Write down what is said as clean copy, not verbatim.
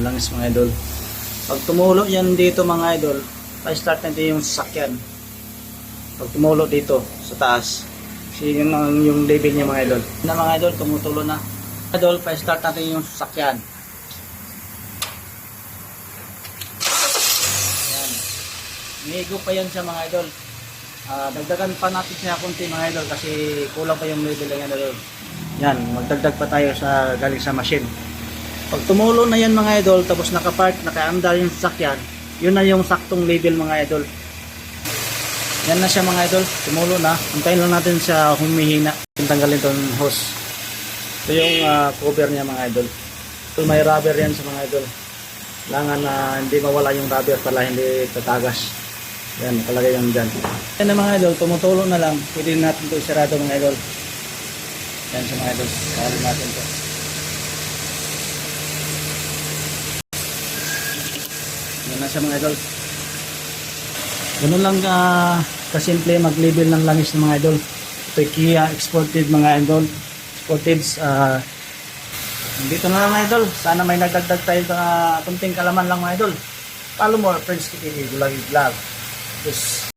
langis mga idol. Pag tumulo yan dito mga idol, pa-start natin yung sasakyan. Pag tumulo dito sa taas, kasi yun yung level niya mga idol. Na mga idol, tumutulo na. Idol, pa-start natin yung sasakyan. Yan. Migo pa yan siya mga idol. Dagdagan pa natin siya konti mga idol kasi kulang pa yung level ng idol. Yan, magdagdag pa tayo sa galing sa machine. Pag tumulo na yan mga idol, tapos nakapark, nakaandar yung sasakyan, yun na yung saktong level mga idol. Yan na siya mga idol, tumulo na. Antayin lang natin siya humihina. Tanggalin itong hose. Ito yung cover niya mga idol. Ito may rubber yan sa mga idol. Kailangan na hindi mawala yung rubber pala hindi tatagas. Yan, nakalagay yan dyan. Yan na mga idol, tumutulo na lang. Pwede natin ito isarado mga idol. Yan sa mga idol, sakalin natin ito. Yan na siya mga idol. Ganun lang kasimple mag-label ng langis ng mga idol. Ito yung Kia Exported mga idol. Sportives. Dito na lang mga idol. Sana may nagdagdag tayo kunting kalaman lang mga idol. Follow more friends, Bulagi Vlog. Yes.